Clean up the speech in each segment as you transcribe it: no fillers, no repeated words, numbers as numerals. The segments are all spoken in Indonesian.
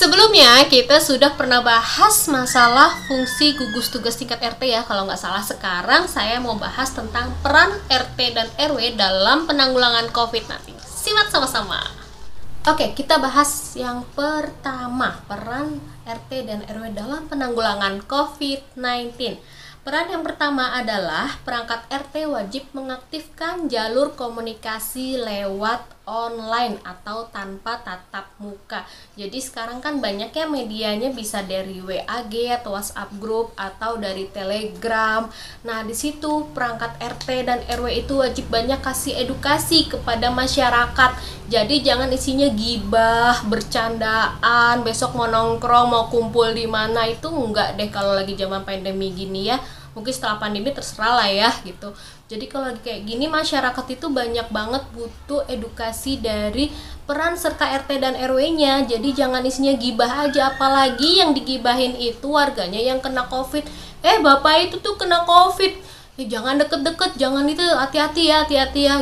Sebelumnya kita sudah pernah bahas masalah fungsi gugus tugas tingkat RT ya, kalau nggak salah. Sekarang saya mau bahas tentang peran RT dan RW dalam penanggulangan COVID-19. Simak sama-sama. Oke, kita bahas yang pertama, peran RT dan RW dalam penanggulangan COVID-19. Peran yang pertama adalah perangkat RT wajib mengaktifkan jalur komunikasi lewat online atau tanpa tatap muka. Jadi sekarang kan banyak ya medianya, bisa dari WAG atau WhatsApp group atau dari Telegram. Nah, di situ perangkat RT dan RW itu wajib banyak kasih edukasi kepada masyarakat. Jadi jangan isinya gibah, bercandaan, besok mau nongkrong, mau kumpul di mana, itu enggak deh kalau lagi zaman pandemi gini ya. Mungkin setelah pandemi terserah lah ya gitu. Jadi kalau lagi kayak gini, masyarakat itu banyak banget butuh edukasi dari peran serta RT dan RW-nya. Jadi jangan isinya gibah aja, apalagi yang digibahin itu warganya yang kena COVID. Bapak itu tuh kena COVID. Jangan deket-deket, jangan itu, hati-hati ya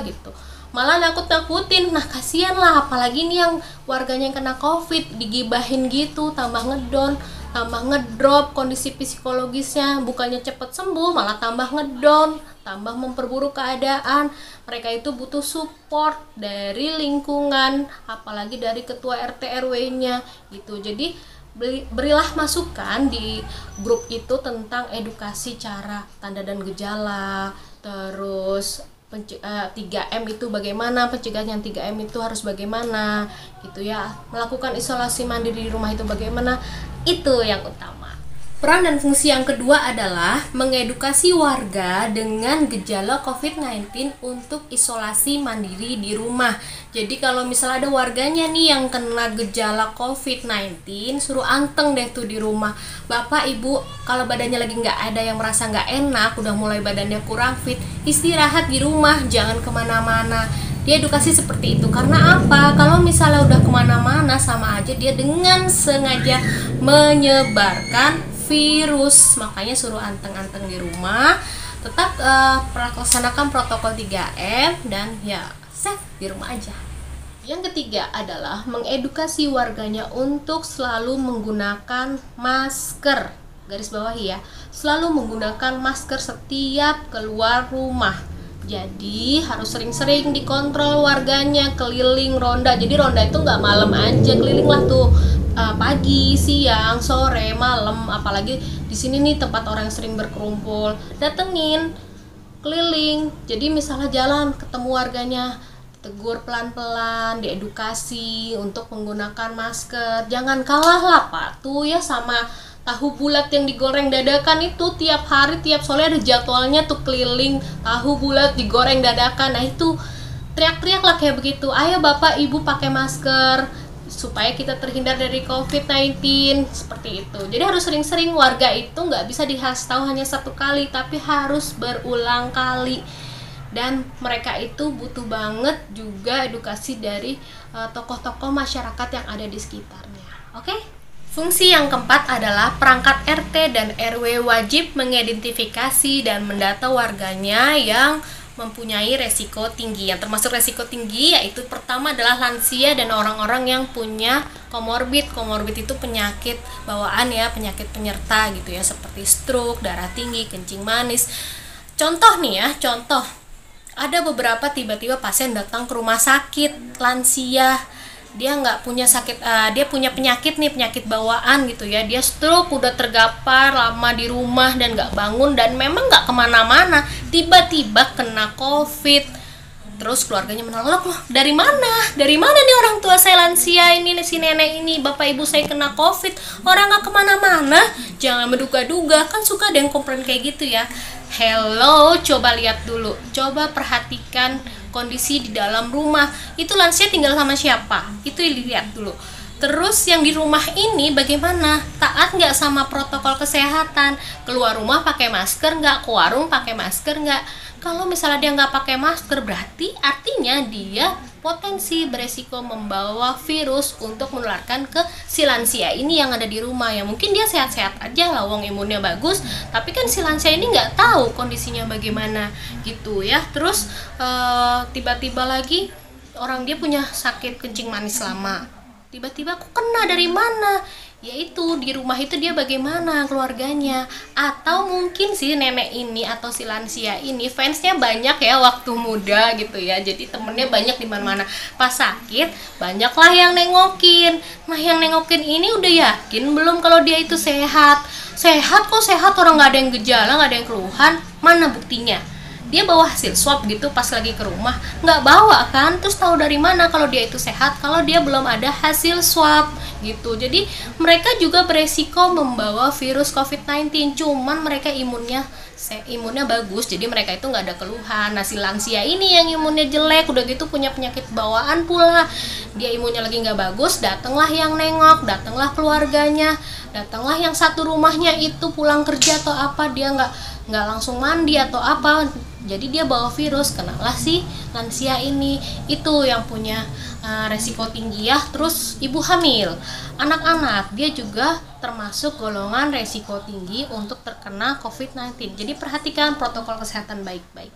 gitu. Malah nakut-nakutin. Nah, kasihan lah, apalagi nih yang warganya yang kena COVID digibahin gitu, tambah ngedon, tambah ngedrop kondisi psikologisnya, bukannya cepet sembuh malah tambah ngedon, tambah memperburuk keadaan. Mereka itu butuh support dari lingkungan, apalagi dari ketua RT RW-nya gitu. Jadi berilah masukan di grup itu tentang edukasi cara tanda dan gejala, terus 3M itu bagaimana, pencegahan yang 3M itu harus bagaimana gitu ya, melakukan isolasi mandiri di rumah itu bagaimana, itu yang utama. Peran dan fungsi yang kedua adalah mengedukasi warga dengan gejala COVID-19 untuk isolasi mandiri di rumah. Jadi kalau misalnya ada warganya nih yang kena gejala COVID-19, suruh anteng deh tuh di rumah. Bapak, Ibu, kalau badannya lagi nggak ada yang merasa nggak enak, udah mulai badannya kurang fit, istirahat di rumah, jangan kemana-mana. Dia edukasi seperti itu. Karena apa? Kalau misalnya udah kemana-mana, sama aja dia dengan sengaja menyebarkan virus. Makanya suruh anteng-anteng di rumah, tetap laksanakan protokol 3M, dan ya safe di rumah aja. Yang ketiga adalah mengedukasi warganya untuk selalu menggunakan masker. Garis bawahi ya, selalu menggunakan masker setiap keluar rumah. Jadi harus sering-sering dikontrol warganya, keliling ronda. Jadi ronda itu nggak malam aja, keliling lah tuh pagi, siang, sore, malam. Apalagi di sini nih tempat orang sering berkerumpul, datengin, keliling. Jadi misalnya jalan ketemu warganya, tegur pelan-pelan, diedukasi untuk menggunakan masker. Jangan kalah lah Pak tuh ya sama tahu bulat yang digoreng dadakan itu, tiap hari, tiap sore ada jadwalnya tuh keliling tahu bulat digoreng dadakan. Nah itu teriak-teriak lah kayak begitu, ayo Bapak Ibu pakai masker supaya kita terhindar dari COVID-19, seperti itu. Jadi harus sering-sering, warga itu nggak bisa dikasih tahu hanya satu kali, tapi harus berulang kali. Dan mereka itu butuh banget juga edukasi dari tokoh-tokoh masyarakat yang ada di sekitarnya. Oke? Fungsi yang keempat adalah perangkat RT dan RW wajib mengidentifikasi dan mendata warganya yang mempunyai resiko tinggi. Yang termasuk resiko tinggi yaitu pertama adalah lansia dan orang-orang yang punya komorbid. Komorbid itu penyakit bawaan ya, penyakit penyerta gitu ya, seperti stroke, darah tinggi, kencing manis. Contoh nih ya, contoh. Ada beberapa tiba-tiba pasien datang ke rumah sakit, lansia, dia nggak punya sakit, dia punya penyakit nih, penyakit bawaan gitu ya, dia stroke, udah tergapar lama di rumah dan nggak bangun, dan memang nggak kemana-mana, tiba-tiba kena COVID. Terus keluarganya menolak, loh dari mana nih orang tua saya lansia ini, si nenek ini, bapak ibu saya kena COVID, orang nggak kemana-mana. Jangan menduga-duga, kan suka ada yang komplain kayak gitu ya. Hello, coba lihat dulu, coba perhatikan kondisi di dalam rumah. Itu lansia tinggal sama siapa? Itu dilihat dulu. Terus yang di rumah ini bagaimana? Taat nggak sama protokol kesehatan? Keluar rumah pakai masker nggak? Ke warung pakai masker nggak? Kalau misalnya dia nggak pakai masker, berarti artinya dia potensi beresiko membawa virus untuk menularkan ke si lansia ini yang ada di rumah. Ya mungkin dia sehat-sehat aja, lawang imunnya bagus, tapi kan si lansia ini nggak tahu kondisinya bagaimana gitu ya. Terus tiba-tiba lagi orang dia punya sakit kencing manis lama, tiba-tiba aku kena dari mana? Yaitu di rumah itu dia bagaimana keluarganya, atau mungkin si nenek ini atau si lansia ini fansnya banyak ya waktu muda gitu ya, jadi temennya banyak di mana-mana. Pas sakit banyaklah yang nengokin. Nah yang nengokin ini udah yakin belum kalau dia itu sehat? Sehat kok, sehat, orang nggak ada yang gejala, nggak ada yang keluhan. Mana buktinya? Dia bawa hasil swab gitu pas lagi ke rumah, nggak bawa kan, terus tahu dari mana kalau dia itu sehat kalau dia belum ada hasil swab gitu. Jadi mereka juga beresiko membawa virus COVID-19, cuman mereka imunnya bagus, jadi mereka itu nggak ada keluhan. Nah si lansia ini yang imunnya jelek, udah gitu punya penyakit bawaan pula, dia imunnya lagi nggak bagus, datanglah yang nengok, datanglah keluarganya, datanglah yang satu rumahnya itu pulang kerja atau apa, dia nggak langsung mandi atau apa, jadi dia bawa virus, kenalah si lansia ini. Itu yang punya resiko tinggi ya. Terus ibu hamil, anak-anak, dia juga termasuk golongan resiko tinggi untuk terkena COVID-19. Jadi perhatikan protokol kesehatan baik-baik,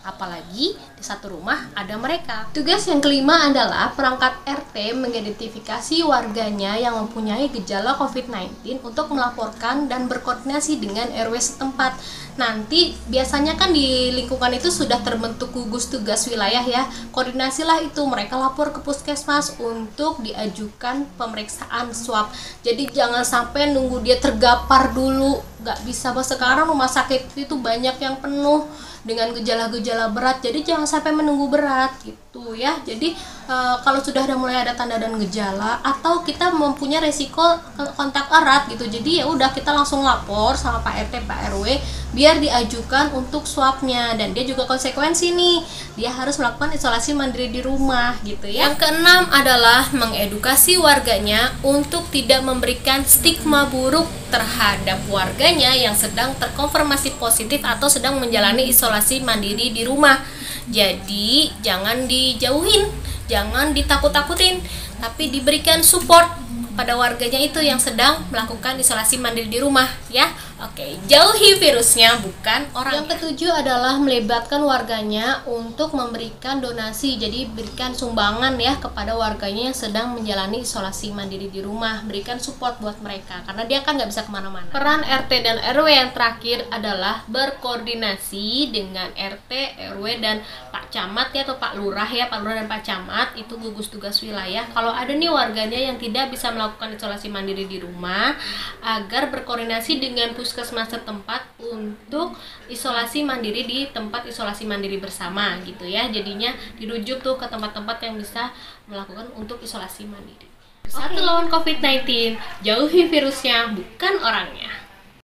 apalagi di satu rumah ada mereka. Tugas yang kelima adalah perangkat RT mengidentifikasi warganya yang mempunyai gejala COVID-19 untuk melaporkan dan berkoordinasi dengan RW setempat. Nanti biasanya kan di lingkungan itu sudah terbentuk gugus tugas wilayah ya, koordinasilah itu, mereka lapor ke puskesmas untuk diajukan pemeriksaan swab. Jadi jangan sampai nunggu dia tergapar dulu, nggak bisa. Sekarang rumah sakit itu banyak yang penuh dengan gejala-gejala berat, jadi jangan sampai menunggu berat gitu ya. Jadi kalau sudah mulai ada tanda dan gejala atau kita mempunyai resiko kontak erat gitu, jadi ya udah kita langsung lapor sama Pak RT Pak RW biar diajukan untuk swabnya. Dan dia juga konsekuensi nih, dia harus melakukan isolasi mandiri di rumah gitu ya. Yang keenam adalah mengedukasi warganya untuk tidak memberikan stigma buruk terhadap warganya yang sedang terkonfirmasi positif atau sedang menjalani isolasi mandiri di rumah. Jadi jangan dijauhin, jangan ditakut-takutin, tapi diberikan support pada warganya itu yang sedang melakukan isolasi mandiri di rumah ya. Oke, jauhi virusnya, bukan orang. Yang ketujuh adalah melibatkan warganya untuk memberikan donasi. Jadi berikan sumbangan ya kepada warganya yang sedang menjalani isolasi mandiri di rumah. Berikan support buat mereka karena dia kan nggak bisa kemana-mana. Peran RT dan RW yang terakhir adalah berkoordinasi dengan RT, RW dan Pak Camat ya, atau Pak Lurah ya. Pak Lurah dan Pak Camat itu gugus tugas wilayah. Kalau ada nih warganya yang tidak bisa melakukan isolasi mandiri di rumah, agar berkoordinasi dengan puskesmas setempat untuk isolasi mandiri di tempat isolasi mandiri bersama gitu ya. Jadinya dirujuk tuh ke tempat-tempat yang bisa melakukan untuk isolasi mandiri. Satu lawan COVID-19, jauhi virusnya, bukan orangnya.